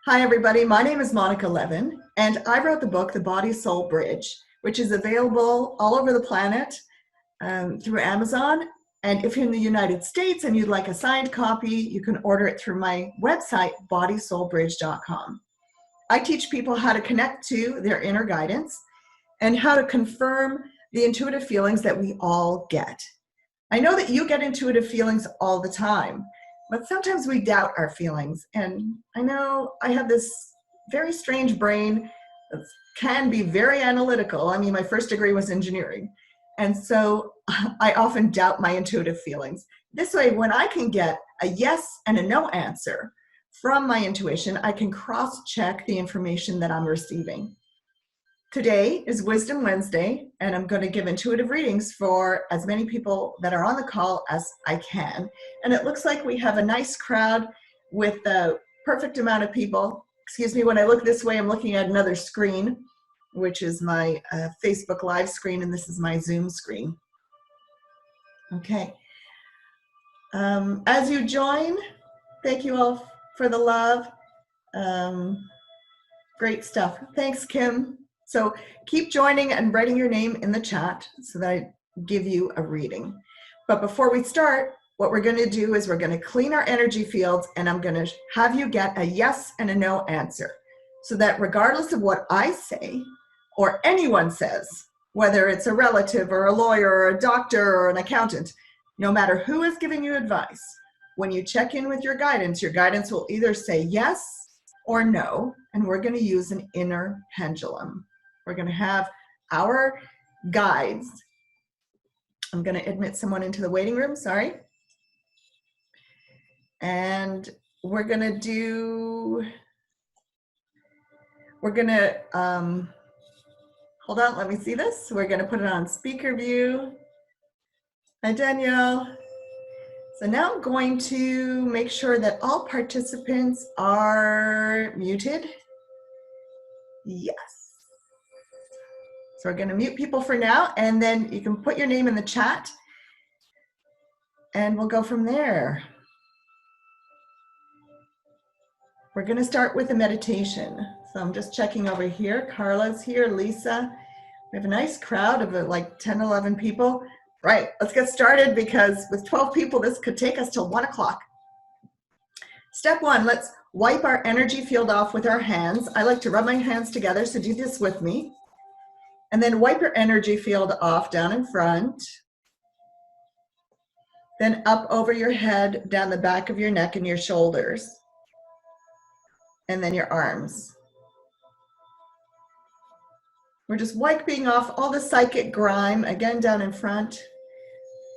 Hi, everybody. My name is Monica Levin, and I wrote the book, The Body-Soul Bridge, which is available all over the planet through Amazon. And if you're in the United States and you'd like a signed copy, you can order it through my website, bodysoulbridge.com. I teach people how to connect to their inner guidance and how to confirm the intuitive feelings that we all get. I know that you get intuitive feelings all the time, but sometimes we doubt our feelings. And I know I have this very strange brain that can be very analytical. I mean, my first degree was engineering. And so I often doubt my intuitive feelings. This way, when I can get a yes and a no answer from my intuition, I can cross-check the information that I'm receiving. Today is Wisdom Wednesday, and I'm going to give intuitive readings for as many people that are on the call as I can. And it looks like we have a nice crowd with the perfect amount of people. Excuse me, when I look this way, I'm looking at another screen, which is my Facebook Live screen, and this is my Zoom screen. Okay. As you join, thank you all for the love. Great stuff. Thanks, Kim. So keep joining and writing your name in the chat so that I give you a reading. But before we start, what we're going to do is we're going to clean our energy fields, and I'm going to have you get a yes and a no answer so that regardless of what I say or anyone says, whether it's a relative or a lawyer or a doctor or an accountant, no matter who is giving you advice, when you check in with your guidance will either say yes or no, and we're going to use an inner pendulum. We're going to have our guides. I'm going to admit someone into the waiting room, sorry. And we're going to hold on, let me see this. We're going to put it on speaker view. Hi, Danielle. So now I'm going to make sure that all participants are muted. Yes. So we're going to mute people for now, and then you can put your name in the chat, and we'll go from there. We're going to start with a meditation. So I'm just checking over here. Carla's here, Lisa. We have a nice crowd of like 10, 11 people. Right, let's get started because with 12 people, this could take us till 1 o'clock. Step one, let's wipe our energy field off with our hands. I like to rub my hands together, so do this with me. And then wipe your energy field off down in front. Then up over your head, down the back of your neck and your shoulders. And then your arms. We're just wiping off all the psychic grime, again down in front,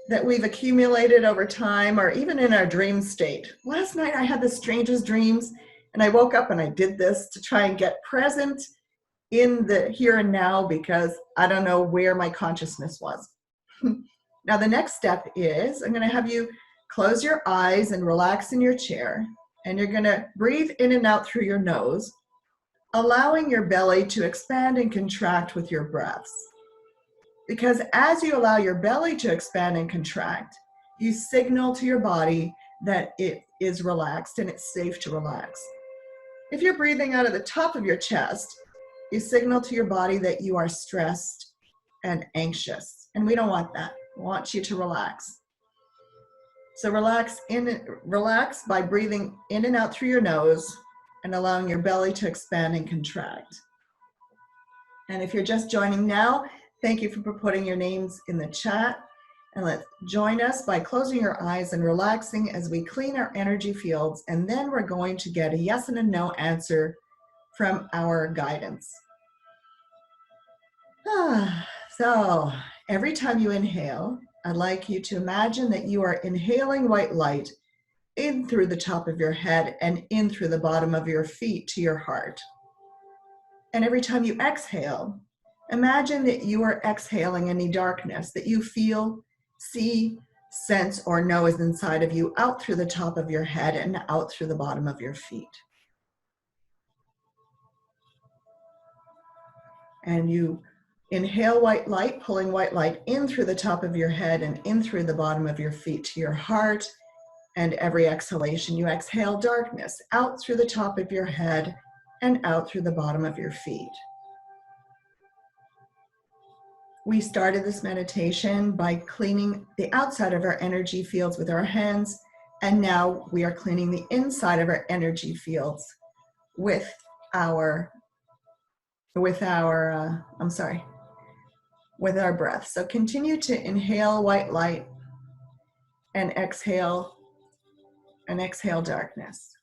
that we've accumulated over time or even in our dream state. Last night I had the strangest dreams, and I woke up and I did this to try and get present in the here and now because I don't know where my consciousness was. Now the next step is I'm going to have you close your eyes and relax in your chair, and you're going to breathe in and out through your nose, allowing your belly to expand and contract with your breaths. Because as you allow your belly to expand and contract, you signal to your body that it is relaxed and it's safe to relax. If you're breathing out of the top of your chest, you signal to your body that you are stressed and anxious. And we don't want that. We want you to relax. So relax by breathing in and out through your nose and allowing your belly to expand and contract. And if you're just joining now, thank you for putting your names in the chat. And let's join us by closing your eyes and relaxing as we clean our energy fields. And then we're going to get a yes and a no answer from our guidance. So every time you inhale, I'd like you to imagine that you are inhaling white light in through the top of your head and in through the bottom of your feet to your heart. And every time you exhale, imagine that you are exhaling any darkness that you feel, see, sense, or know is inside of you out through the top of your head and out through the bottom of your feet. And you inhale white light, pulling white light in through the top of your head and in through the bottom of your feet to your heart. And every exhalation, you exhale darkness out through the top of your head and out through the bottom of your feet. We started this meditation by cleaning the outside of our energy fields with our hands, and now we are cleaning the inside of our energy fields with our breath. So continue to inhale white light and exhale darkness.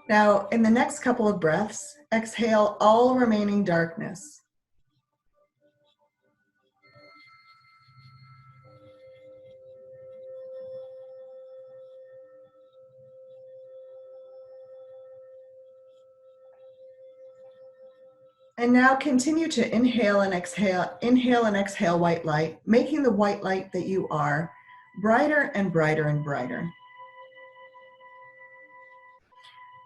Now, in the next couple of breaths, exhale all remaining darkness. And now continue to inhale and exhale white light, making the white light that you are brighter and brighter and brighter,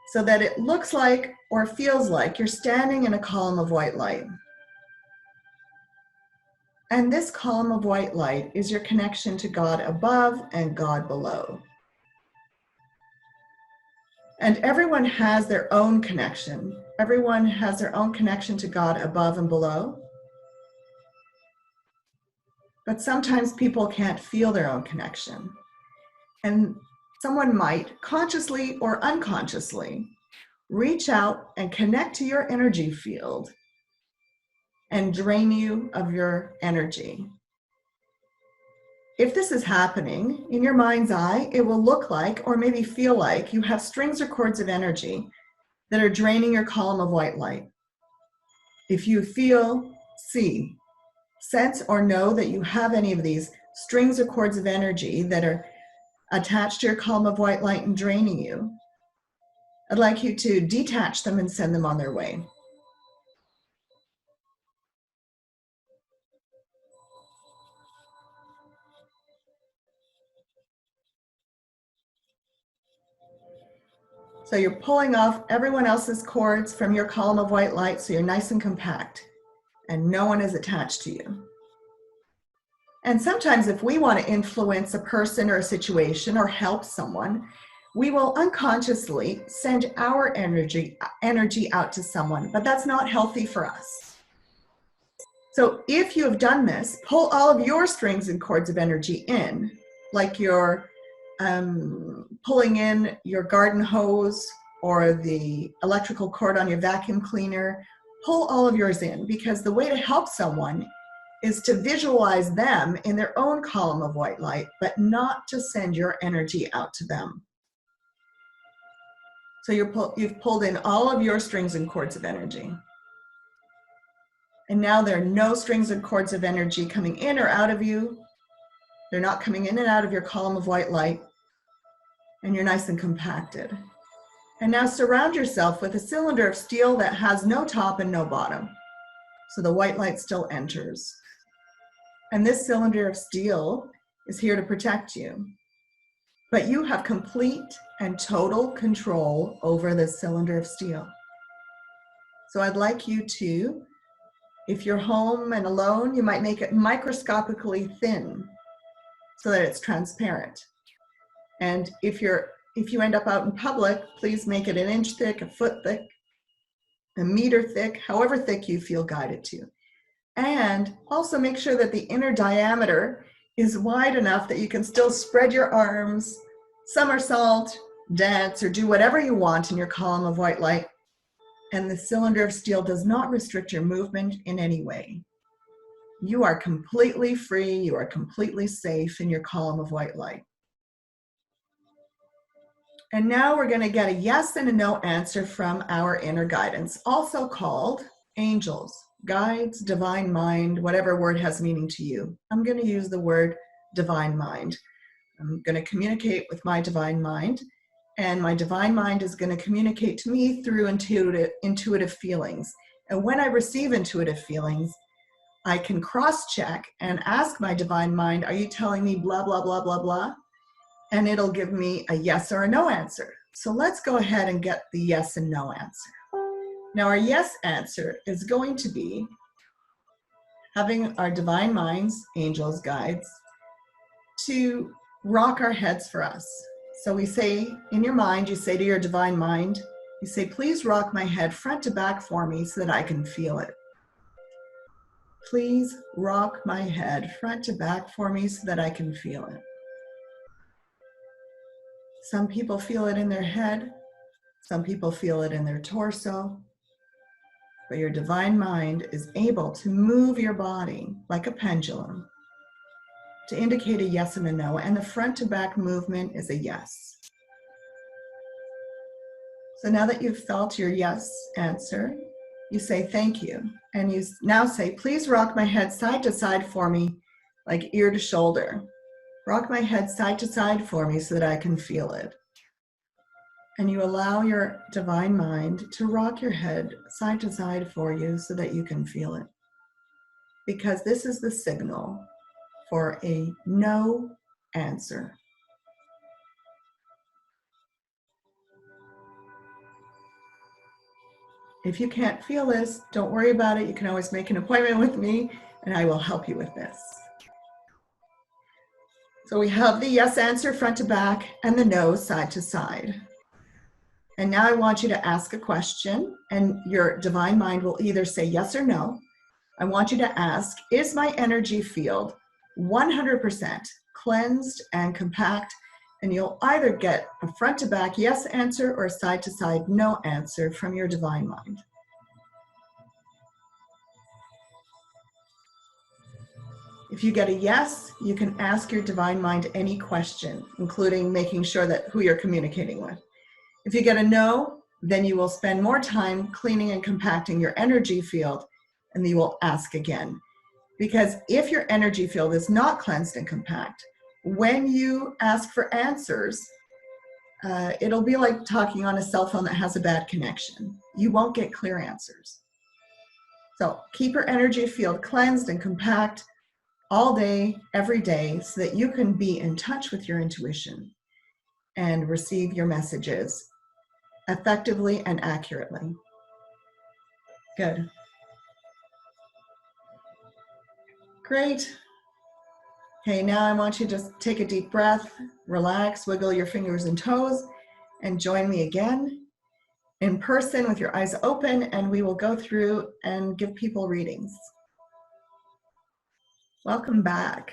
so that it looks like or feels like you're standing in a column of white light. And this column of white light is your connection to God above and God below. And everyone has their own connection. Everyone has their own connection to God above and below. But sometimes people can't feel their own connection. And someone might, consciously or unconsciously, reach out and connect to your energy field and drain you of your energy. If this is happening, in your mind's eye, it will look like, or maybe feel like, you have strings or cords of energy that are draining your column of white light. If you feel, see, sense, or know that you have any of these strings or cords of energy that are attached to your column of white light and draining you, I'd like you to detach them and send them on their way. So you're pulling off everyone else's cords from your column of white light, so you're nice and compact and no one is attached to you. And sometimes if we want to influence a person or a situation or help someone, we will unconsciously send our energy out to someone, but that's not healthy for us. So if you have done this, pull all of your strings and cords of energy in, like you're pulling in your garden hose or the electrical cord on your vacuum cleaner. Pull all of yours in, because the way to help someone is to visualize them in their own column of white light, but not to send your energy out to them. So you've pulled in all of your strings and cords of energy. And now there are no strings and cords of energy coming in or out of you. They're not coming in and out of your column of white light. And you're nice and compacted. And now surround yourself with a cylinder of steel that has no top and no bottom. So the white light still enters. And this cylinder of steel is here to protect you. But you have complete and total control over this cylinder of steel. So I'd like you to, if you're home and alone, you might make it microscopically thin so that it's transparent. And if you end up out in public, please make it 1 inch thick, 1 foot thick, 1 meter thick, however thick you feel guided to. And also make sure that the inner diameter is wide enough that you can still spread your arms, somersault, dance, or do whatever you want in your column of white light. And the cylinder of steel does not restrict your movement in any way. You are completely free, you are completely safe in your column of white light. And now we're going to get a yes and a no answer from our inner guidance, also called angels, guides, divine mind, whatever word has meaning to you. I'm going to use the word divine mind. I'm going to communicate with my divine mind, And my divine mind is going to communicate to me through intuitive feelings. And when I receive intuitive feelings, I can cross-check and ask my divine mind, are you telling me blah, blah, blah, blah, blah? And it'll give me a yes or a no answer. So let's go ahead and get the yes and no answer. Now our yes answer is going to be having our divine minds, angels, guides, to rock our heads for us. So we say, in your mind, you say to your divine mind, you say, please rock my head front to back for me so that I can feel it. Please rock my head front to back for me so that I can feel it. Some people feel it in their head. Some people feel it in their torso. But your divine mind is able to move your body like a pendulum to indicate a yes and a no, and the front to back movement is a yes. So now that you've felt your yes answer, you say thank you, and you now say, please rock my head side to side for me, like ear to shoulder. Rock my head side to side for me so that I can feel it. And you allow your divine mind to rock your head side to side for you so that you can feel it. Because this is the signal for a no answer. If you can't feel this, don't worry about it. You can always make an appointment with me and I will help you with this. So we have the yes answer front to back and the no side to side. And now I want you to ask a question, and your divine mind will either say yes or no. I want you to ask, is my energy field 100% cleansed and compact? And you'll either get a front to back yes answer or a side to side no answer from your divine mind. If you get a yes, you can ask your divine mind any question, including making sure that who you're communicating with. If you get a no, then you will spend more time cleaning and compacting your energy field, and you will ask again. Because if your energy field is not cleansed and compact, when you ask for answers, it'll be like talking on a cell phone that has a bad connection. You won't get clear answers. So keep your energy field cleansed and compact all day, every day, so that you can be in touch with your intuition and receive your messages effectively and accurately. Good. Great. Okay, now I want you to just take a deep breath, relax, wiggle your fingers and toes, and join me again in person with your eyes open, and we will go through and give people readings. Welcome back.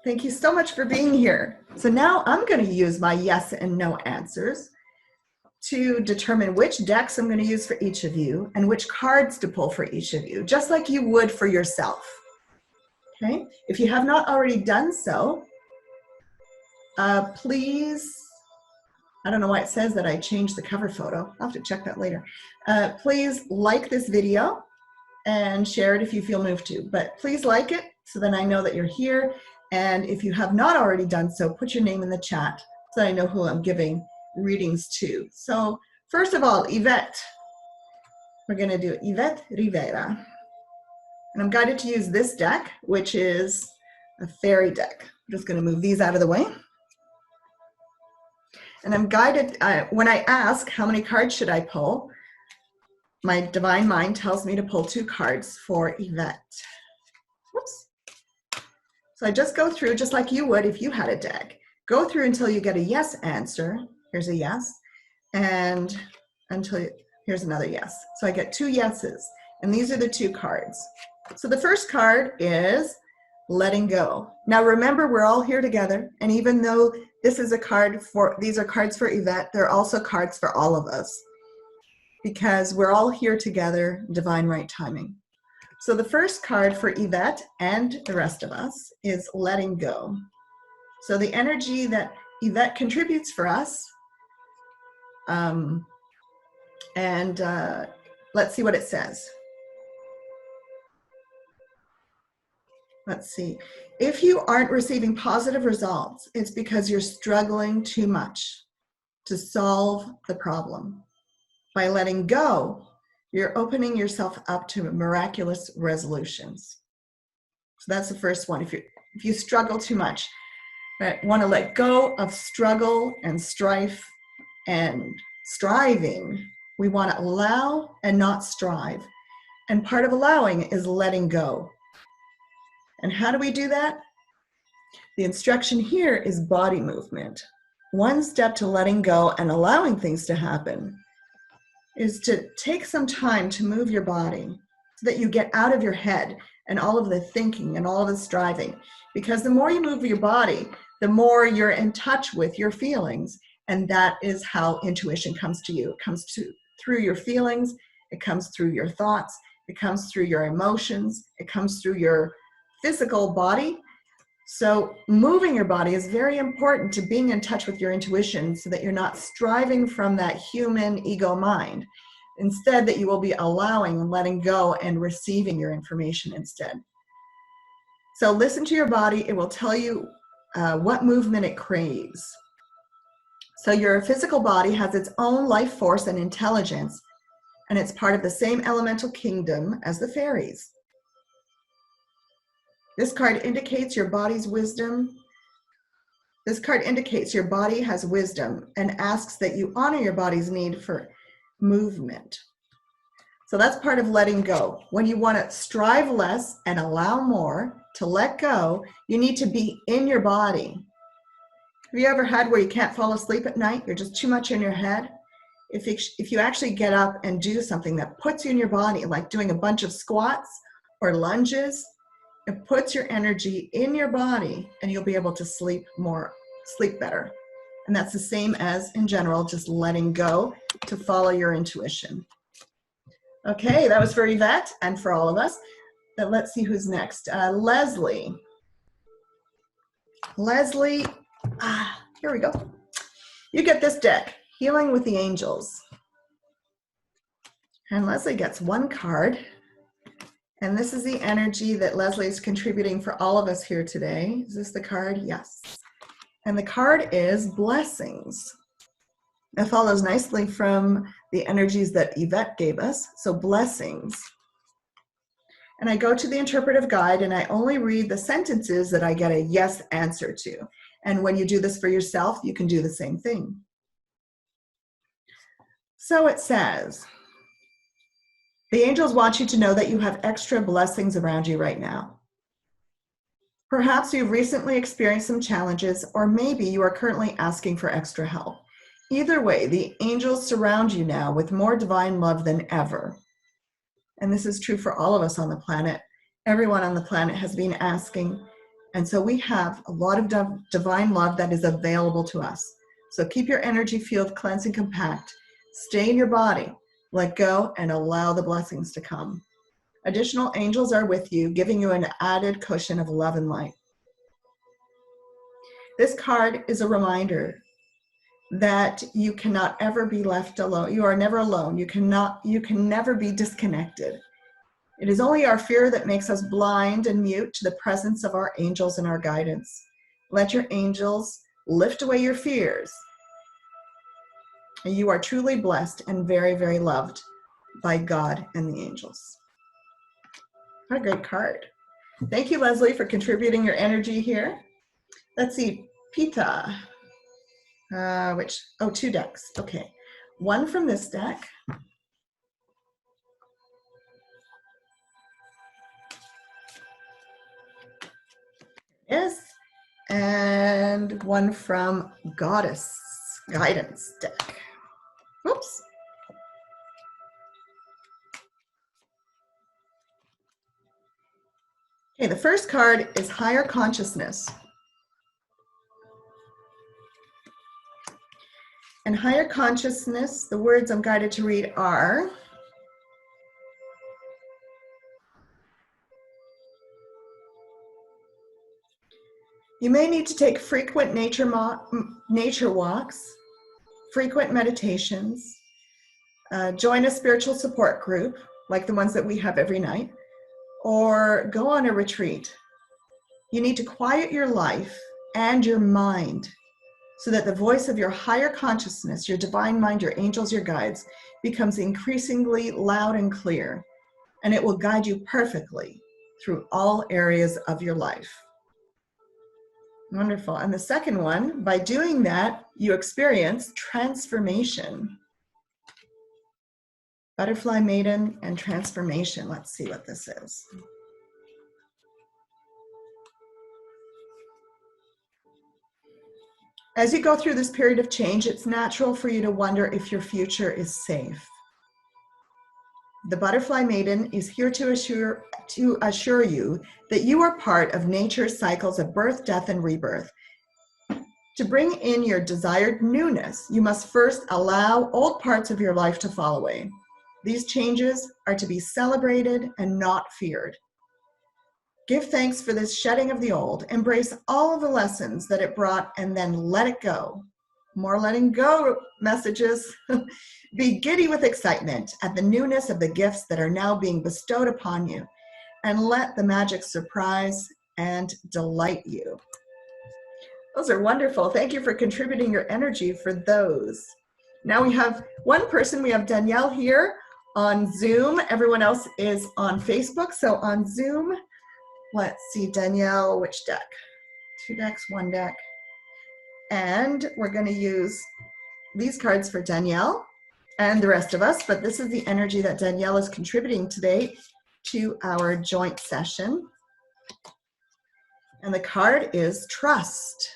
Thank you so much for being here. So now I'm going to use my yes and no answers to determine which decks I'm going to use for each of you and which cards to pull for each of you, just like you would for yourself. Okay? If you have not already done so, please, I don't know why it says that I changed the cover photo. I'll have to check that later. Please like this video and share it if you feel moved to, but please like it so then I know that you're here. And if you have not already done so, put your name in the chat so that I know who I'm giving readings to. So first of all, Yvette. We're going to do Yvette Rivera. And I'm guided to use this deck, which is a fairy deck. I'm just going to move these out of the way. And I'm guided, when I ask how many cards should I pull, my divine mind tells me to pull 2 cards for Yvette. Whoops. So I just go through just like you would if you had a deck. Go through until you get a yes answer. Here's a yes. And until here's another yes. So I get 2 yeses. And these are the 2 cards. So the first card is letting go. Now remember, we're all here together. And even though this is a card for, these are cards for Yvette, they're also cards for all of us. Because we're all here together, divine right timing. So the first card for Yvette and the rest of us is letting go. So the energy that Yvette contributes for us, let's see what it says. Let's see. If you aren't receiving positive results, it's because you're struggling too much. to solve the problem. By letting go, you're opening yourself up to miraculous resolutions. So that's the first one. If you struggle too much, right, want to let go of struggle and strife and striving. We want to allow and not strive. And part of allowing is letting go. And how do we do that? The instruction here is body movement. One step to letting go and allowing things to happen is to take some time to move your body so that you get out of your head and all of the thinking and all of the striving. Because the more you move your body, the more you're in touch with your feelings. And that is how intuition comes to you. It comes through your feelings. It comes through your thoughts. It comes through your emotions. It comes through your physical body. So moving your body is very important to being in touch with your intuition so that you're not striving from that human ego mind. Instead, that you will be allowing and letting go and receiving your information instead. So listen to your body. It will tell you what movement it craves. So your physical body has its own life force and intelligence, and it's part of the same elemental kingdom as the fairies. This card indicates your body's wisdom. This card indicates your body has wisdom and asks that you honor your body's need for movement. So that's part of letting go. When you want to strive less and allow more, to let go, you need to be in your body. Have you ever had where you can't fall asleep at night? You're just too much in your head? If you actually get up and do something that puts you in your body, like doing a bunch of squats or lunges, it puts your energy in your body and you'll be able to sleep better. And that's the same as, in general, just letting go to follow your intuition. Okay, that was for Yvette and for all of us. Then let's see who's next. Leslie. Leslie, here we go. You get this deck, Healing with the Angels. And Leslie gets one card. And this is the energy that Leslie is contributing for all of us here today. Is this the card? Yes. And the card is Blessings. It follows nicely from the energies that Yvette gave us. So blessings. And I go to the interpretive guide and I only read the sentences that I get a yes answer to. And when you do this for yourself, you can do the same thing. So it says, the angels want you to know that you have extra blessings around you right now. Perhaps you've recently experienced some challenges, or maybe you are currently asking for extra help. Either way, the angels surround you now with more divine love than ever. And this is true for all of us on the planet. Everyone on the planet has been asking. And so we have a lot of divine love that is available to us. So keep your energy field cleansed and compact. Stay in your body. Let go and allow the blessings to come. Additional angels are with you, giving you an added cushion of love and light. This card is a reminder that you cannot ever be left alone. You are never alone. You can never be disconnected. It is only our fear that makes us blind and mute to the presence of our angels and our guidance. Let your angels lift away your fears. And you are truly blessed and very, very loved by God and the angels. What a great card. Thank you, Leslie, for contributing your energy here. Let's see, Pita. Two decks. Okay. One from this deck. Yes. And one from Goddess Guidance deck. Whoops. Okay, the first card is Higher Consciousness. And higher consciousness, the words I'm guided to read are, you may need to take frequent nature walks, frequent meditations, join a spiritual support group, like the ones that we have every night, or go on a retreat. You need to quiet your life and your mind so that the voice of your higher consciousness, your divine mind, your angels, your guides, becomes increasingly loud and clear, and it will guide you perfectly through all areas of your life. Wonderful. And the second one, by doing that, you experience transformation. Butterfly maiden and transformation. Let's see what this is. As you go through this period of change, it's natural for you to wonder if your future is safe. The butterfly maiden is here to assure you that you are part of nature's cycles of birth, death, and rebirth. To bring in your desired newness, you must first allow old parts of your life to fall away. These changes are to be celebrated and not feared. Give thanks for this shedding of the old. Embrace all of the lessons that it brought and then let it go. More letting go messages. Be giddy with excitement at the newness of the gifts that are now being bestowed upon you, and let the magic surprise and delight you. Those are wonderful. Thank you for contributing your energy for those. Now we have one person. We have Danielle here on Zoom. Everyone else is on Facebook. So on Zoom, let's see, Danielle, which deck? 2 decks, 1 deck. And we're going to use these cards for Danielle and the rest of us, but this is the energy that Danielle is contributing today to our joint session. And the card is Trust.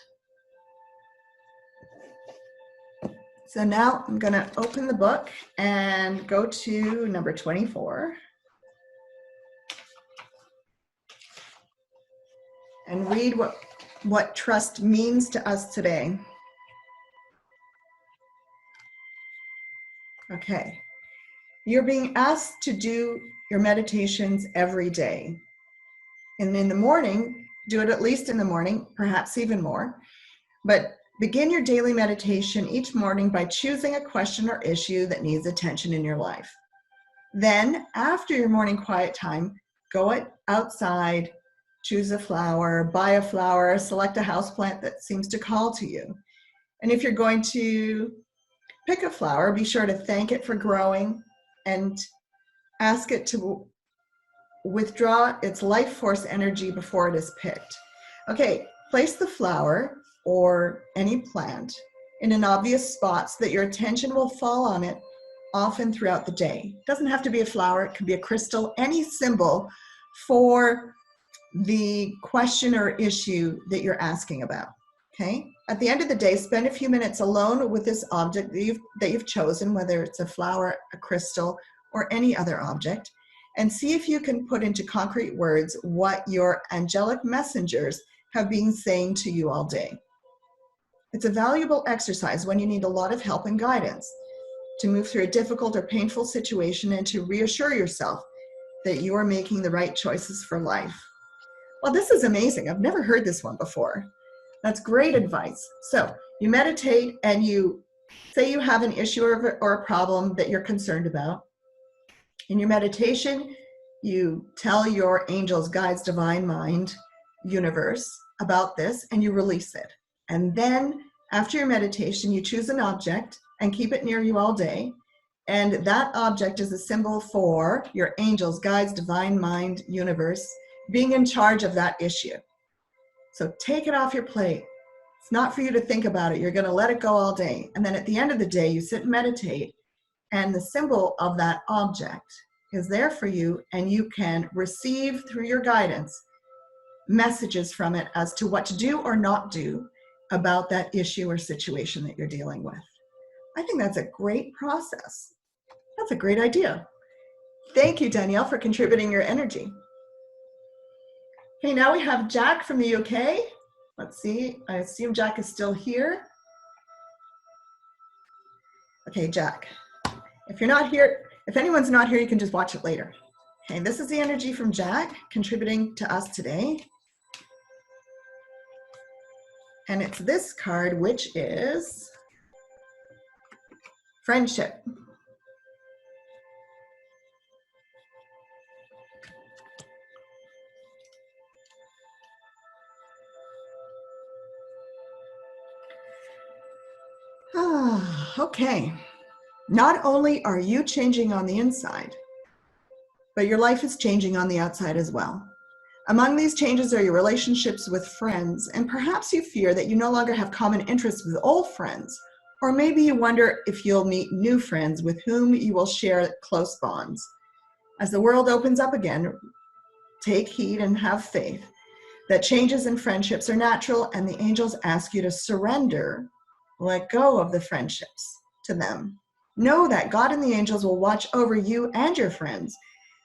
So now I'm going to open the book and go to number 24 and read what trust means to us today. Okay. You're being asked to do your meditations every day. And in the morning, do it at least in the morning, perhaps even more. But begin your daily meditation each morning by choosing a question or issue that needs attention in your life. Then, after your morning quiet time, go outside, choose a flower, buy a flower, select a houseplant that seems to call to you. And if you're going to pick a flower, be sure to thank it for growing and ask it to withdraw its life force energy before it is picked. Okay, place the flower or any plant in an obvious spot so that your attention will fall on it often throughout the day. It doesn't have to be a flower, it could be a crystal, any symbol for the question or issue that you're asking about. Okay? At the end of the day, spend a few minutes alone with this object that you've chosen, whether it's a flower, a crystal, or any other object, and see if you can put into concrete words what your angelic messengers have been saying to you all day. It's a valuable exercise when you need a lot of help and guidance to move through a difficult or painful situation and to reassure yourself that you are making the right choices for life. Well, this is amazing. I've never heard this one before. That's great advice. So you meditate and you say you have an issue or a problem that you're concerned about. In your meditation, you tell your angels, guides, divine mind, universe about this, and you release it. And then after your meditation, you choose an object and keep it near you all day. And that object is a symbol for your angels, guides, divine mind, universe, being in charge of that issue. So take it off your plate. It's not for you to think about it. You're going to let it go all day. And then at the end of the day, you sit and meditate, and the symbol of that object is there for you, and you can receive through your guidance messages from it as to what to do or not do about that issue or situation that you're dealing with. I think that's a great process. That's a great idea. Thank you, Danielle, for contributing your energy. Okay, now we have Jack from the UK. Let's see, I assume Jack is still here. Okay, Jack, if you're not here, if anyone's not here, you can just watch it later. Okay, this is the energy from Jack contributing to us today. And it's this card, which is Friendship. Okay. Not only are you changing on the inside, but your life is changing on the outside as well. Among these changes are your relationships with friends, and perhaps you fear that you no longer have common interests with old friends, or maybe you wonder if you'll meet new friends with whom you will share close bonds. As the world opens up again, take heed and have faith that changes in friendships are natural, and the angels ask you to surrender, let go of the friendships to them. Know that God and the angels will watch over you and your friends,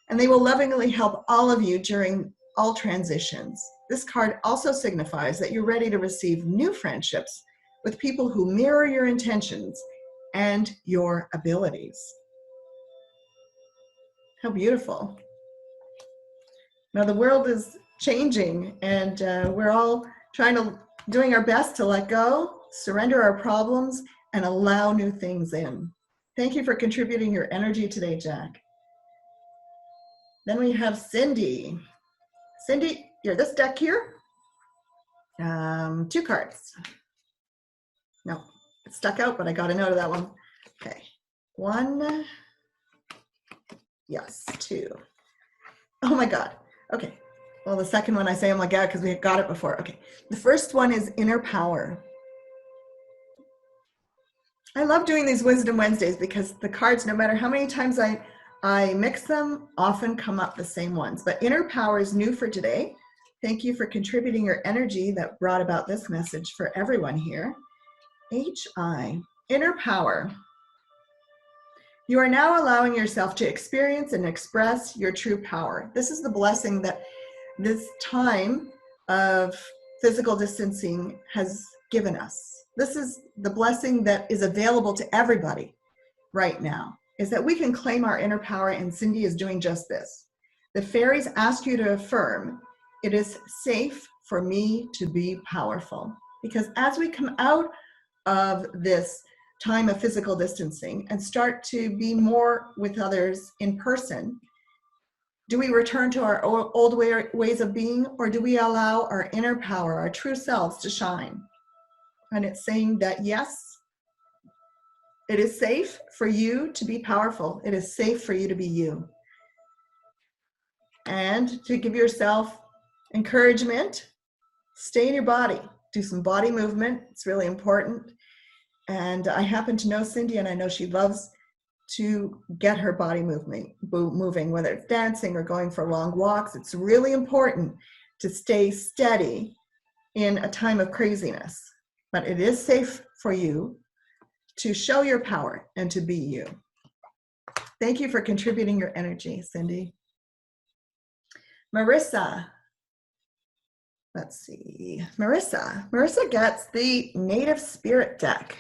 and they will lovingly help all of you during all transitions. This card also signifies that you're ready to receive new friendships with people who mirror your intentions and your abilities. How beautiful. Now the world is changing, and we're all doing our best to let go, surrender our problems, and allow new things in. Thank you for contributing your energy today, Jack. Then we have Cindy. Cindy, you're this deck here. 2 cards. No, it stuck out, but I got a note of that one. Okay, 1, yes, 2. Oh my God. Okay. Well, the second one I say, oh my God, because we got it before. Okay. The first one is inner power. I love doing these Wisdom Wednesdays because the cards, no matter how many times I mix them, often come up the same ones. But inner power is new for today. Thank you for contributing your energy that brought about this message for everyone here. HI, inner power. You are now allowing yourself to experience and express your true power. This is the blessing that this time of physical distancing has given us. This is the blessing that is available to everybody right now, is that we can claim our inner power, and Cindy is doing just this. The fairies ask you to affirm, it is safe for me to be powerful. Because as we come out of this time of physical distancing and start to be more with others in person, do we return to our old ways of being, or do we allow our inner power, our true selves, to shine? And it's saying that, yes, it is safe for you to be powerful. It is safe for you to be you. And to give yourself encouragement, stay in your body. Do some body movement. It's really important. And I happen to know Cindy, and I know she loves to get her body moving, whether it's dancing or going for long walks. It's really important to stay steady in a time of craziness. But it is safe for you to show your power and to be you. Thank you for contributing your energy, Cindy. Marissa. Let's see. Marissa gets the Native Spirit deck.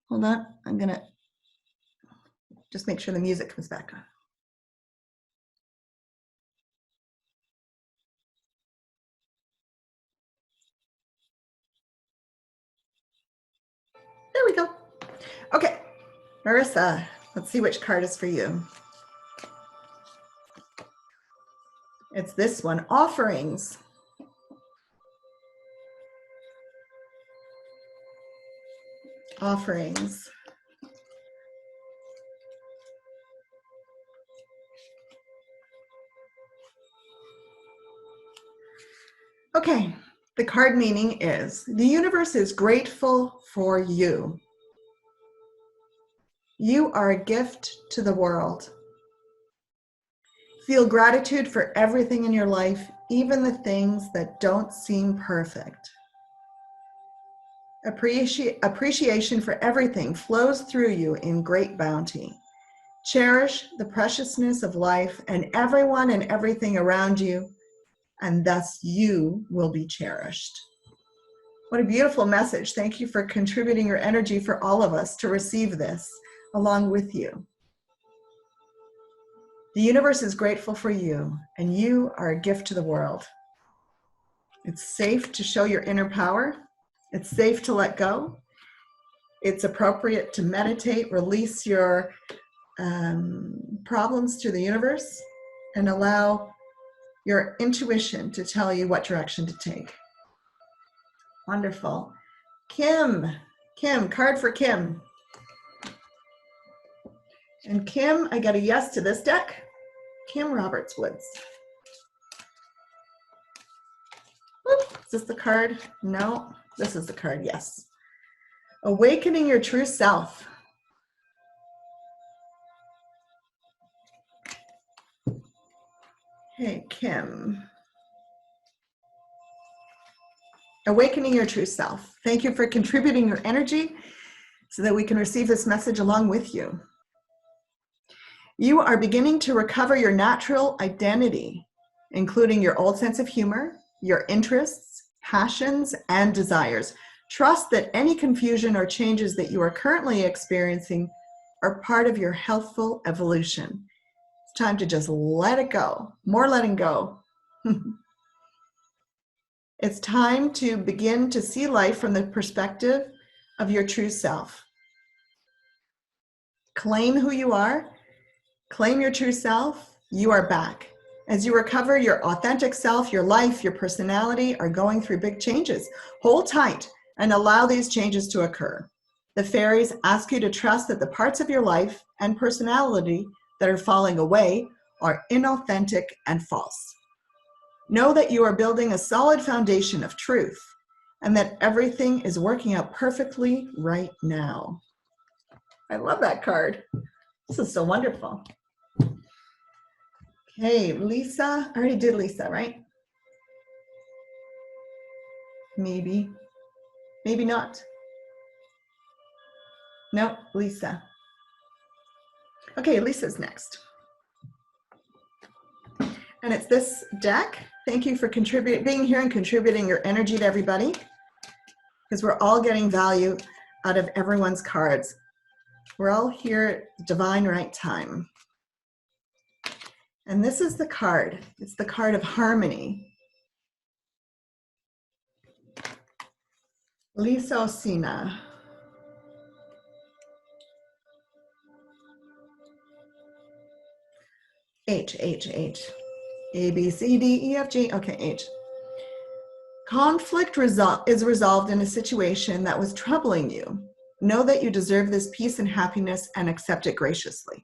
Hold on. I'm going to just make sure the music comes back on. There we go. Okay, Marissa, let's see which card is for you. It's this one, offerings. Offerings. Okay, the card meaning is, the universe is grateful for you. You are a gift to the world. Feel gratitude for everything in your life, even the things that don't seem perfect. Appreciation for everything flows through you in great bounty. Cherish the preciousness of life and everyone and everything around you, and thus you will be cherished. What a beautiful message. Thank you for contributing your energy for all of us to receive this along with you. The universe is grateful for you, and you are a gift to the world. It's safe to show your inner power. It's safe to let go. It's appropriate to meditate, release your problems to the universe, and allow your intuition to tell you what direction to take. Wonderful. Kim Kim, card for Kim. And Kim, I got a yes to this deck. Kim Roberts Woods. Oop, is this the card? No, this is the card, yes. Awakening your true self. Hey, Kim. Awakening your true self. Thank you for contributing your energy so that we can receive this message along with you. You are beginning to recover your natural identity, including your old sense of humor, your interests, passions, and desires. Trust that any confusion or changes that you are currently experiencing are part of your healthful evolution. It's time to just let it go. More letting go. It's time to begin to see life from the perspective of your true self. Claim who you are. Claim your true self. You are back. As you recover your authentic self, your life, your personality are going through big changes. Hold tight and allow these changes to occur. The fairies ask you to trust that the parts of your life and personality that are falling away are inauthentic and false. Know that you are building a solid foundation of truth and that everything is working out perfectly right now. I love that card. This is so wonderful. Okay, Lisa. I already did Lisa, right? Maybe. Maybe not. No, Lisa. Okay, Lisa's next. And it's this deck. Thank you for being here and contributing your energy to everybody, because we're all getting value out of everyone's cards. We're all here at the divine right time. And this is the card. It's the card of harmony. Lisa Osina. H. A, B, C, D, E, F, G. Okay, H. Conflict is resolved in a situation that was troubling you. Know that you deserve this peace and happiness and accept it graciously.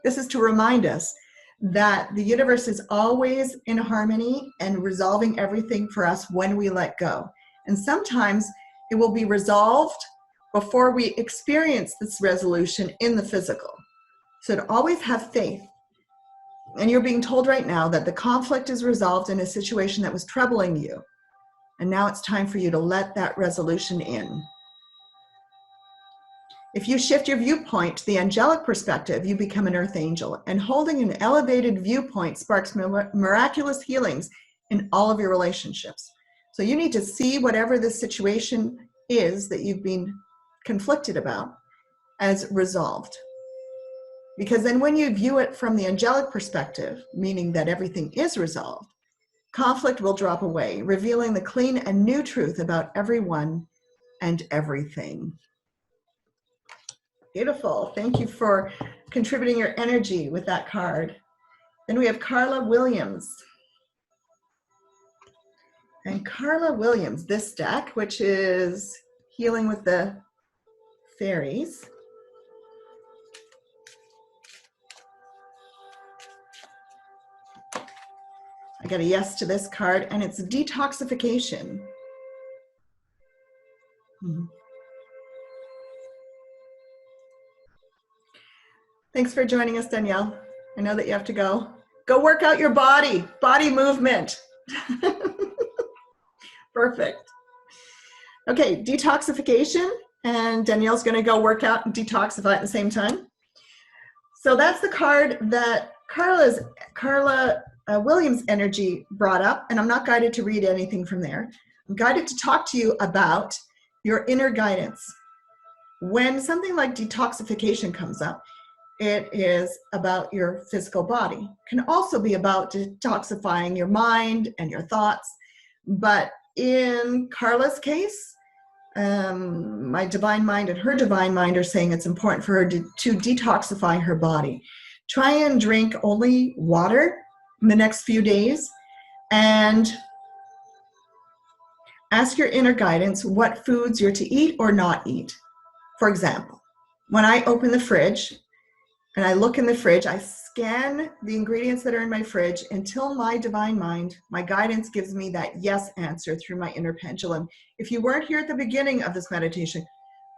This is to remind us that the universe is always in harmony and resolving everything for us when we let go. And sometimes it will be resolved before we experience this resolution in the physical. So to always have faith. And you're being told right now that the conflict is resolved in a situation that was troubling you. And now it's time for you to let that resolution in. If you shift your viewpoint to the angelic perspective, you become an earth angel. And holding an elevated viewpoint sparks miraculous healings in all of your relationships. So you need to see whatever this situation is that you've been conflicted about as resolved. Because then when you view it from the angelic perspective, meaning that everything is resolved, conflict will drop away, revealing the clean and new truth about everyone and everything. Beautiful. Thank you for contributing your energy with that card. Then we have Carla Williams. And Carla Williams, this deck, which is Healing with the Fairies. I got a yes to this card, and it's detoxification. Thanks for joining us, Danielle. I know that you have to go. Go work out your body movement. Perfect. Okay, detoxification, and Danielle's gonna go work out and detoxify at the same time. So that's the card that Carla Williams' energy brought up, and I'm not guided to read anything from there. I'm guided to talk to you about your inner guidance. When something like detoxification comes up, it is about your physical body. It can also be about detoxifying your mind and your thoughts. But in Carla's case, my divine mind and her divine mind are saying it's important for her to detoxify her body. Try and drink only water in the next few days, and Ask your inner guidance what foods you're to eat or not eat. For example, when I open the fridge and I look in the fridge, I scan the ingredients that are in my fridge until my divine mind, my guidance, gives me that yes answer through my inner pendulum. If you weren't here at the beginning of this meditation,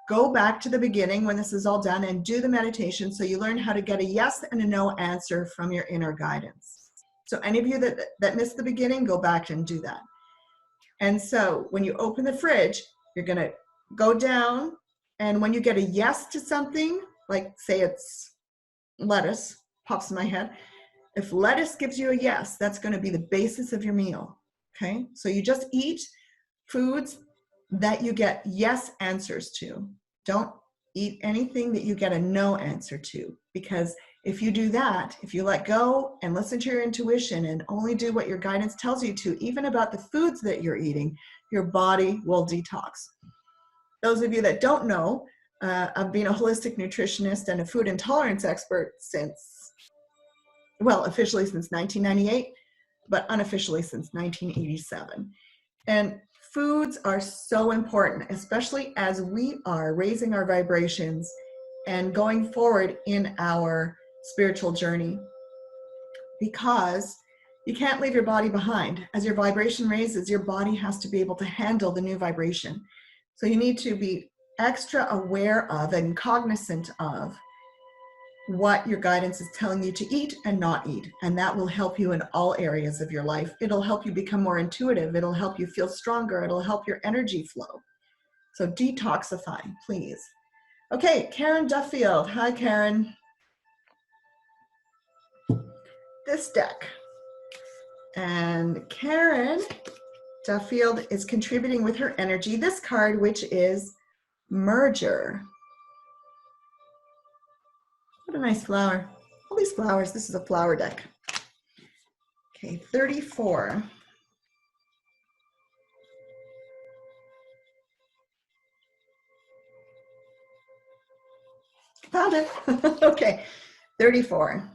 go back to the beginning when this is all done and do the meditation so you learn how to get a yes and a no answer from your inner guidance. So any of you that missed the beginning, go back and do that. And so when you open the fridge, you're going to go down, and when you get a yes to something, like say it's lettuce, pops in my head. If lettuce gives you a yes, that's going to be the basis of your meal. Okay, so you just eat foods that you get yes answers to. Don't eat anything that you get a no answer to, because if you do that, if you let go and listen to your intuition and only do what your guidance tells you to, even about the foods that you're eating, your body will detox. Those of you that don't know, I've been a holistic nutritionist and a food intolerance expert since, well, officially since 1998, but unofficially since 1987. And foods are so important, especially as we are raising our vibrations and going forward in our spiritual journey, because you can't leave your body behind. As your vibration raises, your body has to be able to handle the new vibration. So you need to be extra aware of and cognizant of what your guidance is telling you to eat and not eat. And that will help you in all areas of your life. It'll help you become more intuitive. It'll help you feel stronger. It'll help your energy flow. So detoxify, please. Okay, Karen Duffield. Hi, Karen. This deck. And Karen Duffield is contributing with her energy this card, which is Merger. What a nice flower. All these flowers. This is a flower deck. Okay, 34. Found it. Okay, 34.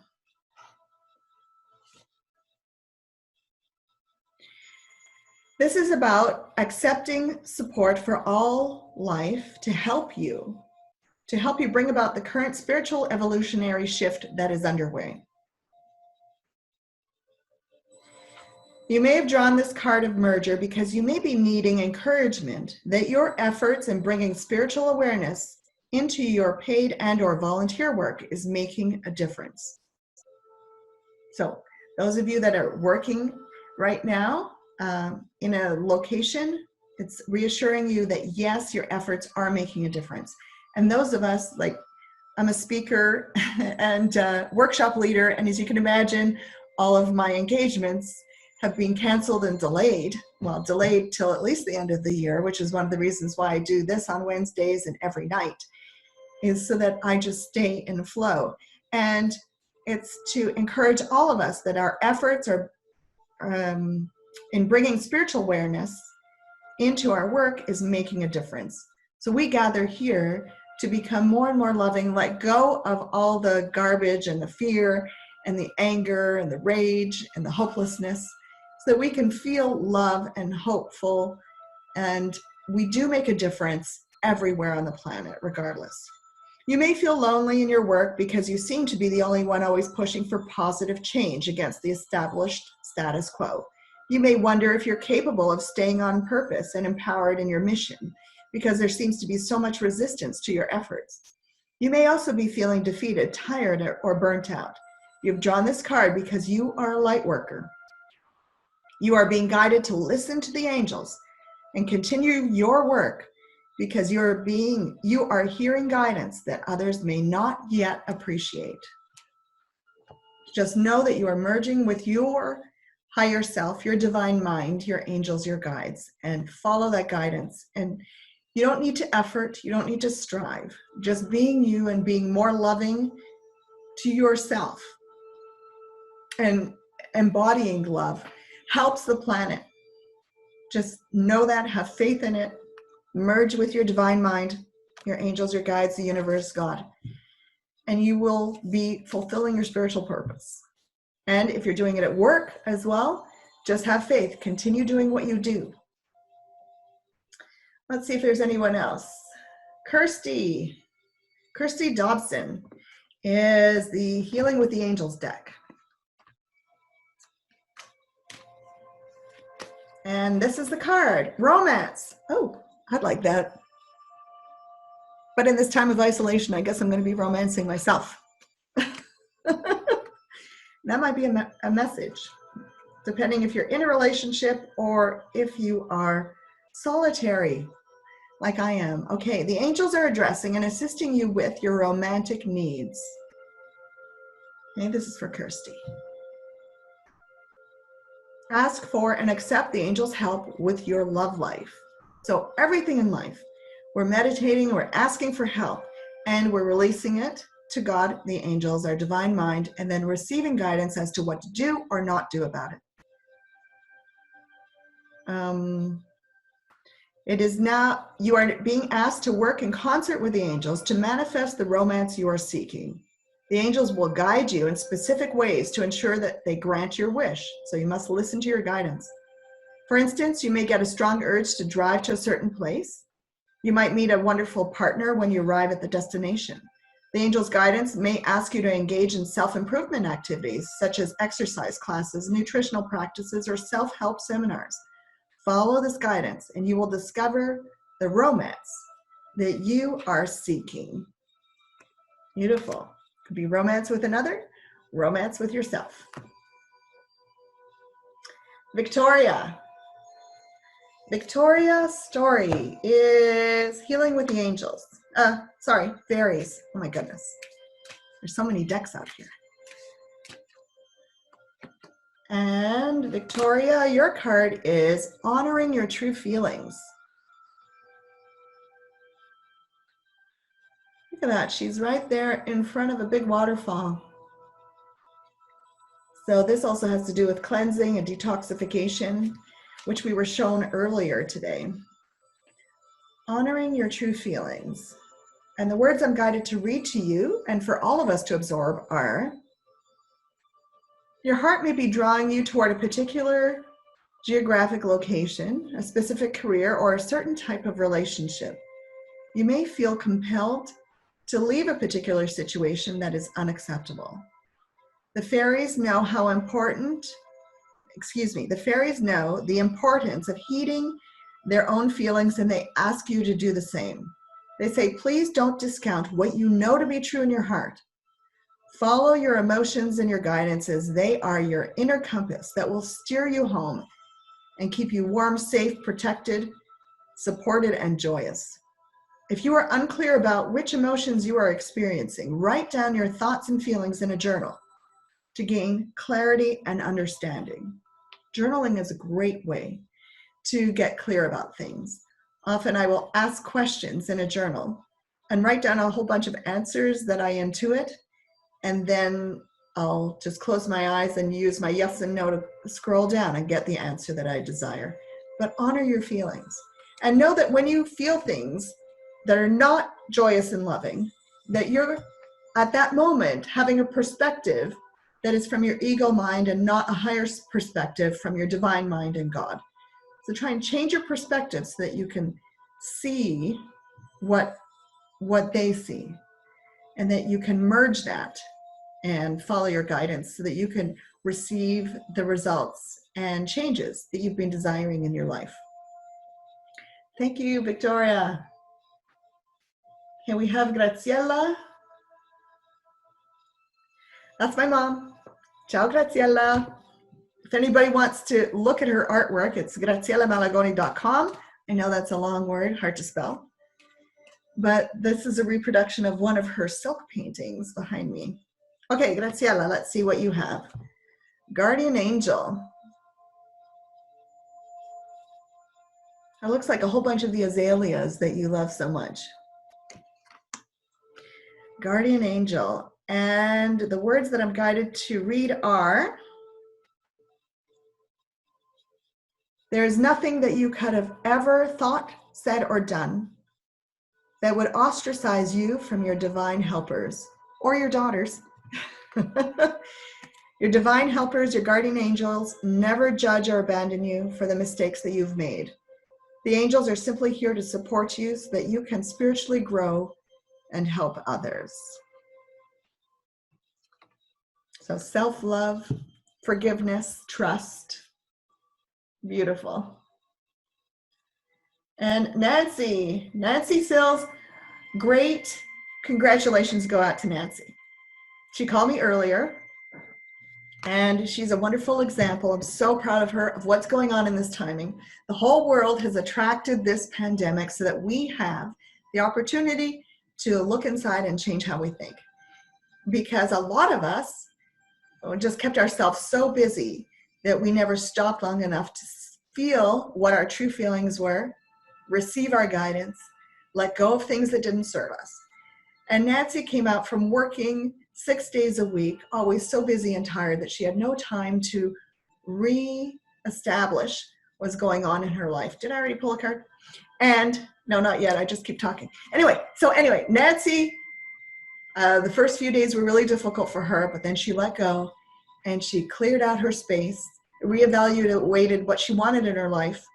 This is about accepting support for all life to help you bring about the current spiritual evolutionary shift that is underway. You may have drawn this card of merger because you may be needing encouragement that your efforts in bringing spiritual awareness into your paid and or volunteer work is making a difference. So those of you that are working right now in a location, it's reassuring you that yes, your efforts are making a difference. And those of us, like I'm a speaker and workshop leader, and as you can imagine, all of my engagements have been canceled and delayed. Well, delayed till at least the end of the year, which is one of the reasons why I do this on Wednesdays and every night, is so that I just stay in flow. And it's to encourage all of us that our efforts are in bringing spiritual awareness into our work is making a difference. So we gather here to become more and more loving, let go of all the garbage and the fear and the anger and the rage and the hopelessness, so that we can feel love and hopeful. And we do make a difference everywhere on the planet, regardless. You may feel lonely in your work because you seem to be the only one always pushing for positive change against the established status quo. You may wonder if you're capable of staying on purpose and empowered in your mission, because there seems to be so much resistance to your efforts. You may also be feeling defeated, tired, or burnt out. You've drawn this card because you are a light worker. You are being guided to listen to the angels and continue your work, because you are hearing guidance that others may not yet appreciate. Just know that you are merging with your higher self, your divine mind, your angels, your guides, and follow that guidance. And you don't need to effort, you don't need to strive. Just being you and being more loving to yourself and embodying love helps the planet. Just know that, have faith in it, merge with your divine mind, your angels, your guides, the universe, God, and you will be fulfilling your spiritual purpose. And if you're doing it at work as well, just have faith, continue doing what you do. Let's see if there's anyone else. Kirsty Dobson is the Healing with the Angels deck. And this is the card, Romance. Oh, I'd like that. But in this time of isolation, I guess I'm going to be romancing myself. That might be a message, depending if you're in a relationship or if you are solitary, like I am. Okay, the angels are addressing and assisting you with your romantic needs. Okay, this is for Kirsty. Ask for and accept the angels' help with your love life. So everything in life, we're meditating, we're asking for help, and we're releasing it to God, the angels, our divine mind, and then receiving guidance as to what to do or not do about it. It is now, you are being asked to work in concert with the angels to manifest the romance you are seeking. The angels will guide you in specific ways to ensure that they grant your wish, so you must listen to your guidance. For instance, you may get a strong urge to drive to a certain place. You might meet a wonderful partner when you arrive at the destination. The angel's guidance may ask you to engage in self-improvement activities, such as exercise classes, nutritional practices, or self-help seminars. Follow this guidance, and you will discover the romance that you are seeking. Beautiful. Could be romance with another, romance with yourself. Victoria's story is Healing with the Angels. Fairies. Oh my goodness. There's so many decks out here. And Victoria, your card is Honoring Your True Feelings. Look at that. She's right there in front of a big waterfall. So this also has to do with cleansing and detoxification, which we were shown earlier today. Honoring your true feelings. And the words I'm guided to read to you and for all of us to absorb are, your heart may be drawing you toward a particular geographic location, a specific career, or a certain type of relationship. You may feel compelled to leave a particular situation that is unacceptable. The fairies know the fairies know the importance of heeding their own feelings, and they ask you to do the same. They say, please don't discount what you know to be true in your heart. Follow your emotions and your guidances. They are your inner compass that will steer you home and keep you warm, safe, protected, supported, and joyous. If you are unclear about which emotions you are experiencing, write down your thoughts and feelings in a journal to gain clarity and understanding. Journaling is a great way to get clear about things. Often I will ask questions in a journal and write down a whole bunch of answers that I intuit, and then I'll just close my eyes and use my yes and no to scroll down and get the answer that I desire. But honor your feelings and know that when you feel things that are not joyous and loving, that you're at that moment having a perspective that is from your ego mind and not a higher perspective from your divine mind and God. So try and change your perspective so that you can see what they see, and that you can merge that and follow your guidance so that you can receive the results and changes that you've been desiring in your life. Thank you, Victoria. Can we have Graziella? That's my mom. Ciao, Graziella. If anybody wants to look at her artwork, it's GraziellaMalagoni.com. I know that's a long word, hard to spell. But this is a reproduction of one of her silk paintings behind me. Okay, Graziella, let's see what you have. Guardian Angel. It looks like a whole bunch of the azaleas that you love so much. Guardian Angel. And the words that I'm guided to read are, there is nothing that you could have ever thought, said, or done that would ostracize you from your divine helpers or your daughters. Your divine helpers, your guardian angels, never judge or abandon you for the mistakes that you've made. The angels are simply here to support you so that you can spiritually grow and help others. So self-love, forgiveness, trust. Beautiful. And Nancy Sills, great congratulations go out to Nancy. She called me earlier, and she's a wonderful example. I'm so proud of her, of what's going on in this timing. The whole world has attracted this pandemic so that we have the opportunity to look inside and change how we think. Because a lot of us just kept ourselves so busy that we never stopped long enough to feel what our true feelings were, receive our guidance, let go of things that didn't serve us. And Nancy came out from working 6 days a week, always so busy and tired that she had no time to re-establish what's going on in her life. Did I already pull a card? And no, not yet. I just keep talking. Anyway, Nancy, the first few days were really difficult for her, but then she let go and she cleared out her space, reevaluated what she wanted in her life,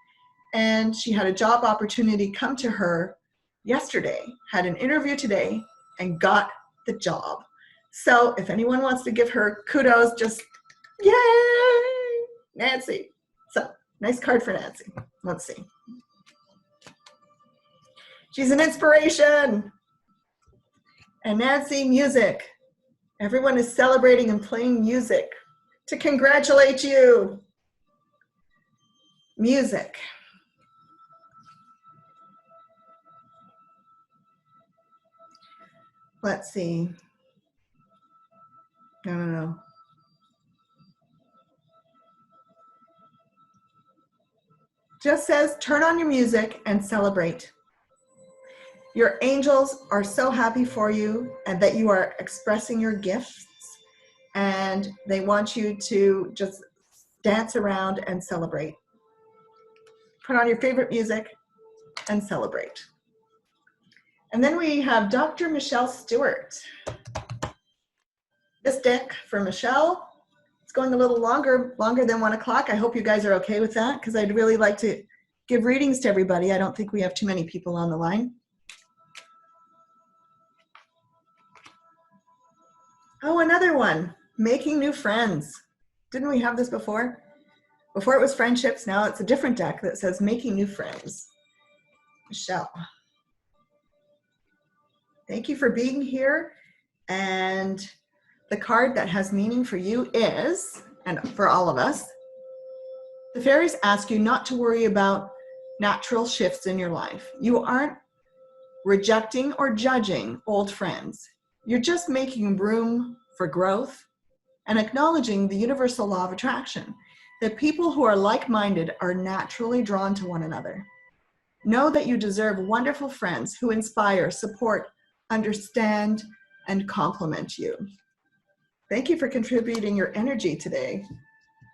and she had a job opportunity come to her yesterday, had an interview today, and got the job. So if anyone wants to give her kudos, just yay, Nancy. So nice card for Nancy. Let's see. She's an inspiration. And Nancy, music. Everyone is celebrating and playing music to congratulate you. Music. Let's see. No. Just says, turn on your music and celebrate. Your angels are so happy for you and that you are expressing your gifts, and they want you to just dance around and celebrate. Put on your favorite music and celebrate. And then we have Dr. Michelle Stewart. This deck for Michelle, it's going a little longer than 1 o'clock. I hope you guys are okay with that, because I'd really like to give readings to everybody. I don't think we have too many people on the line. Oh, another one, making new friends. Didn't we have this before? Before it was friendships, now it's a different deck that says making new friends. Michelle. Thank you for being here. And the card that has meaning for you is, and for all of us, the fairies ask you not to worry about natural shifts in your life. You aren't rejecting or judging old friends. You're just making room for growth and acknowledging the universal law of attraction, that people who are like-minded are naturally drawn to one another. Know that you deserve wonderful friends who inspire, support, understand, and compliment you. Thank you for contributing your energy today.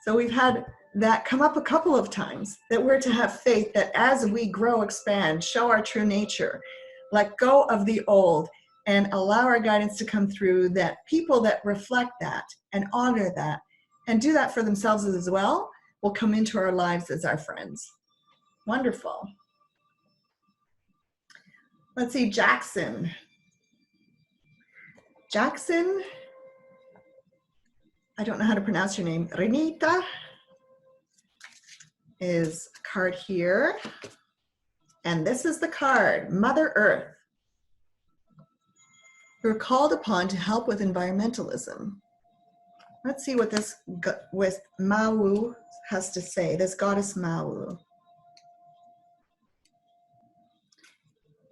So we've had that come up a couple of times, that we're to have faith that as we grow, expand, show our true nature, let go of the old, and allow our guidance to come through, that people that reflect that and honor that and do that for themselves as well will come into our lives as our friends. Wonderful. Let's see, Jackson. Jackson, I don't know how to pronounce your name. Renita is a card here. And this is the card, Mother Earth. You're called upon to help with environmentalism. Let's see what this with Mau has to say, this goddess Mau.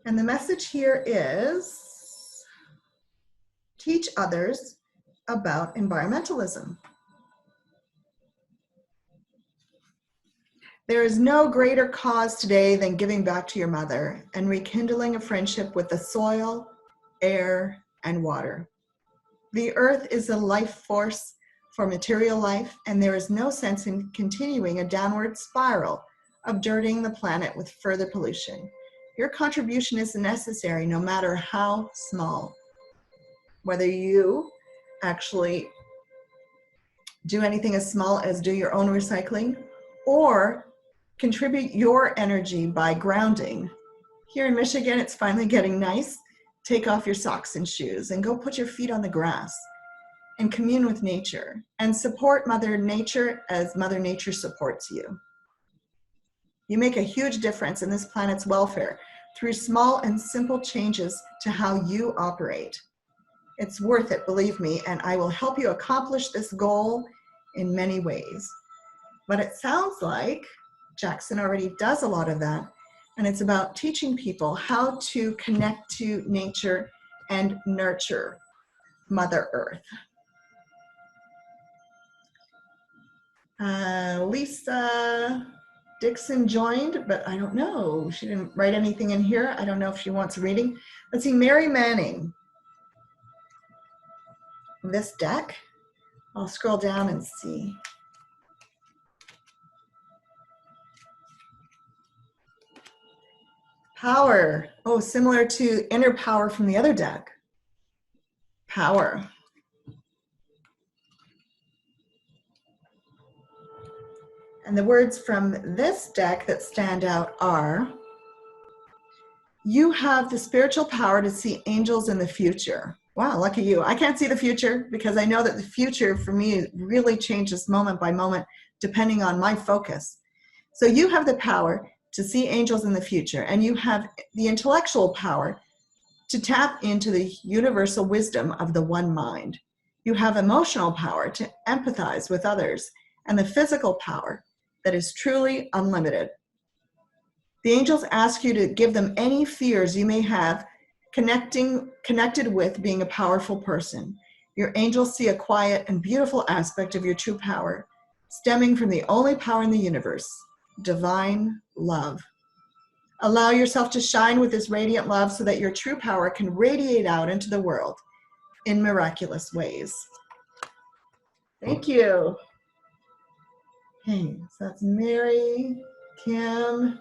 And the message here is, teach others about environmentalism. There is no greater cause today than giving back to your mother and rekindling a friendship with the soil, air, and water. The earth is a life force for material life, and there is no sense in continuing a downward spiral of dirtying the planet with further pollution. Your contribution is necessary, no matter how small. Whether you actually do anything as small as do your own recycling, or Contribute your energy by grounding. Here in Michigan, it's finally getting nice. Take off your socks and shoes and go put your feet on the grass and commune with nature and support Mother Nature as Mother Nature supports you. You make a huge difference in this planet's welfare through small and simple changes to how you operate. It's worth it, believe me, and I will help you accomplish this goal in many ways. But it sounds like Jackson already does a lot of that, and it's about teaching people how to connect to nature and nurture Mother Earth. Lisa Dixon joined, but I don't know. She didn't write anything in here. I don't know if she wants reading. Let's see, Mary Manning. This deck, I'll scroll down and see. Power. Oh, similar to inner power from the other deck. Power. And the words from this deck that stand out are, you have the spiritual power to see angels in the future. Wow, lucky you. I can't see the future because I know that the future for me really changes moment by moment depending on my focus. So you have the power to see angels in the future, and you have the intellectual power to tap into the universal wisdom of the one mind. You have emotional power to empathize with others, and the physical power that is truly unlimited. The angels ask you to give them any fears you may have connected with being a powerful person. Your angels see a quiet and beautiful aspect of your true power, stemming from the only power in the universe, divine love. Allow yourself to shine with this radiant love so that your true power can radiate out into the world in miraculous ways. Thank you. Okay, so that's Mary, Kim.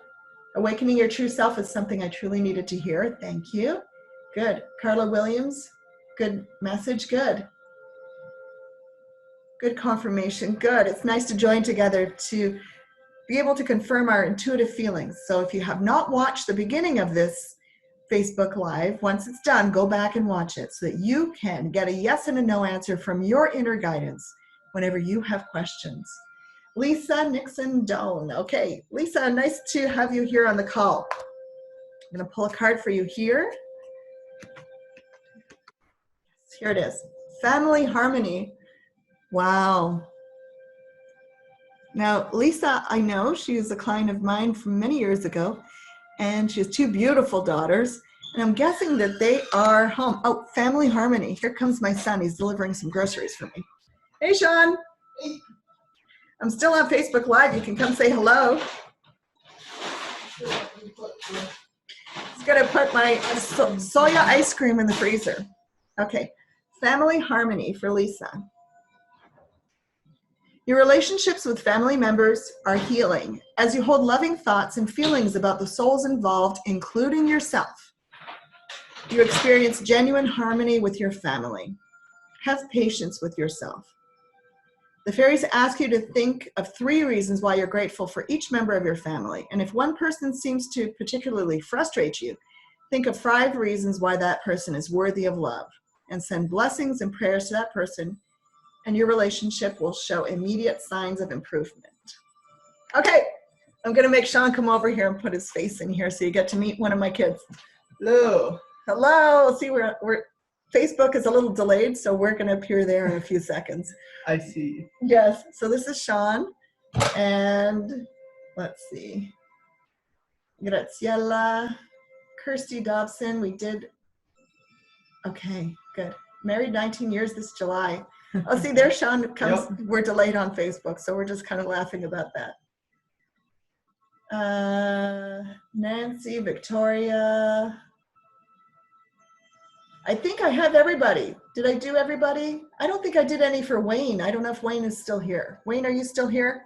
Awakening your true self is something I truly needed to hear. Thank you. Good. Carla Williams, good message. Good. Good confirmation. Good. It's nice to join together to be able to confirm our intuitive feelings. So if you have not watched the beginning of this Facebook Live, once it's done, go back and watch it so that you can get a yes and a no answer from your inner guidance whenever you have questions. Lisa Nixon Doan. Okay, Lisa, nice to have you here on the call. I'm going to pull a card for you here. Here it is. Family harmony. Wow. Now, Lisa, I know she is a client of mine from many years ago, and she has two beautiful daughters, and I'm guessing that they are home. Oh, family harmony. Here comes my son. He's delivering some groceries for me. Hey, Sean. Hey. I'm still on Facebook Live. You can come say hello. Just gonna put my soya ice cream in the freezer. Okay, family harmony for Lisa. Your relationships with family members are healing as you hold loving thoughts and feelings about the souls involved, including yourself. You experience genuine harmony with your family. Have patience with yourself. The fairies ask you to think of 3 reasons why you're grateful for each member of your family. And if one person seems to particularly frustrate you, think of 5 reasons why that person is worthy of love, and send blessings and prayers to that person, and your relationship will show immediate signs of improvement. Okay, I'm gonna make Sean come over here and put his face in here so you get to meet one of my kids. Hello. Hello. See, we're Facebook is a little delayed, so we're going to appear there in a few seconds. I see. Yes, so this is Sean, and let's see. Graciela, Kirsty Dobson, we did, okay, good. Married 19 years this July. Oh, see, there Sean comes, yep. We're delayed on Facebook, so we're just kind of laughing about that. Nancy, Victoria, I think I have everybody. Did I do everybody? I don't think I did any for Wayne. I don't know if Wayne is still here. Wayne, are you still here?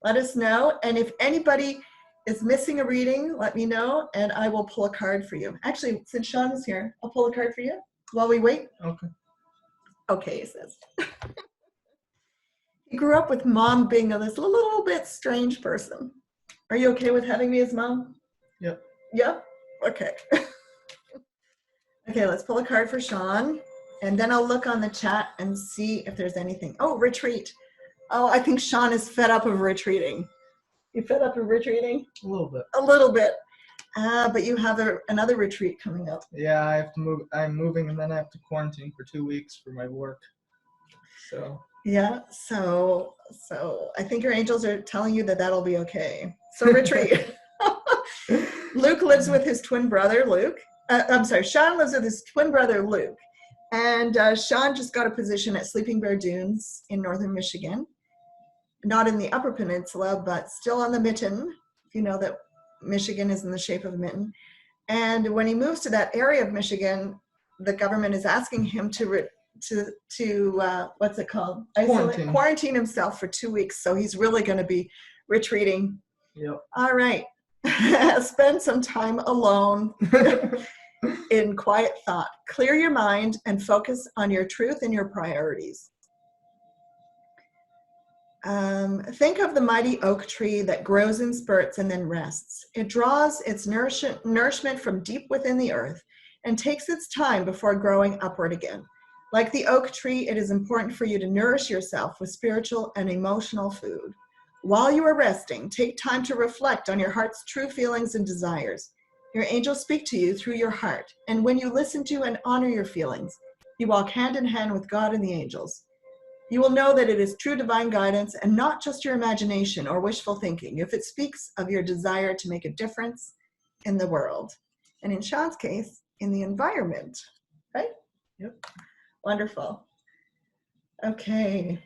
Let us know. And if anybody is missing a reading, let me know and I will pull a card for you. Actually, since Sean is here, I'll pull a card for you while we wait. Okay. Okay, he says. He grew up with mom being this little bit strange person. Are you okay with having me as mom? Yep. Yep. Okay. Okay, let's pull a card for Sean. And then I'll look on the chat and see if there's anything. Oh, retreat. Oh, I think Sean is fed up of retreating. You fed up of retreating? A little bit. A little bit. But you have another retreat coming up. Yeah, I have to move. I'm moving, and then I have to quarantine for 2 weeks for my work. So. Yeah. So I think your angels are telling you that that'll be okay. So retreat. Luke lives with his twin brother, Luke. I'm sorry, Sean lives with his twin brother, Luke. And Sean just got a position at Sleeping Bear Dunes in northern Michigan. Not in the Upper Peninsula, but still on the mitten. If you know that Michigan is in the shape of a mitten. And when he moves to that area of Michigan, the government is asking him to what's it called? Quarantine himself for 2 weeks. So he's really going to be retreating. Yep. All right. Spend some time alone in quiet thought. Clear your mind and focus on your truth and your priorities. Think of the mighty oak tree that grows in spurts and then rests. It draws its nourishment from deep within the earth and takes its time before growing upward again. Like the oak tree, it is important for you to nourish yourself with spiritual and emotional food. While you are resting, take time to reflect on your heart's true feelings and desires. Your angels speak to you through your heart, and when you listen to and honor your feelings, you walk hand in hand with God and the angels. You will know that it is true divine guidance and not just your imagination or wishful thinking if it speaks of your desire to make a difference in the world. And in Sean's case, in the environment, right? Yep. Wonderful. Okay.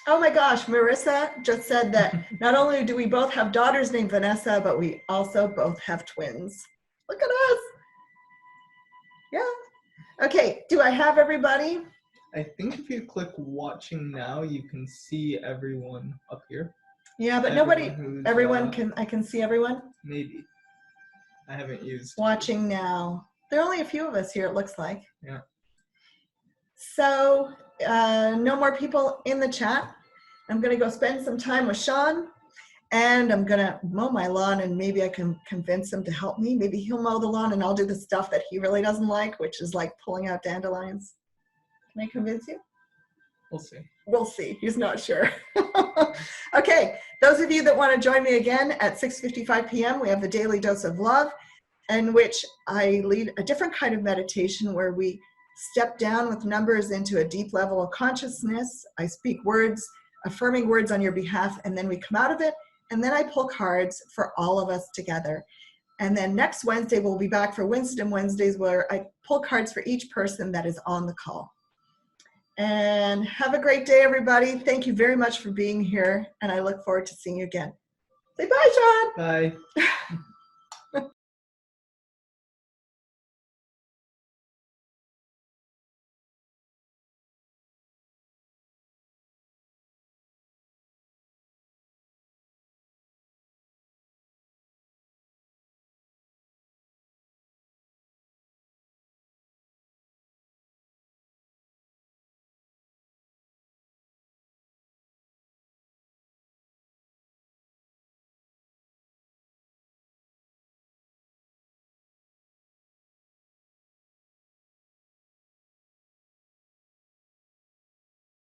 Oh my gosh, Marissa just said that not only do we both have daughters named Vanessa, but we also both have twins. Look at us. Yeah. Okay, do I have everybody? I think if you click watching now, you can see everyone up here. Yeah, but I can see everyone? Maybe. I haven't used. Watching now. There are only a few of us here, it looks like. Yeah. So, no more people in the chat. I'm going to go spend some time with Sean, and I'm going to mow my lawn, and maybe I can convince him to help me. Maybe he'll mow the lawn, and I'll do the stuff that he really doesn't like, which is like pulling out dandelions. Can I convince you? We'll see. We'll see. He's not sure. Okay, those of you that want to join me again at 6:55 p.m., we have the Daily Dose of Love, in which I lead a different kind of meditation where we step down with numbers into a deep level of consciousness. I speak words, affirming words on your behalf, and then we come out of it, and then I pull cards for all of us together. And then next Wednesday, we'll be back for Wisdom Wednesdays, where I pull cards for each person that is on the call. And have a great day, everybody. Thank you very much for being here, and I look forward to seeing you again. Say bye, Sean. Bye.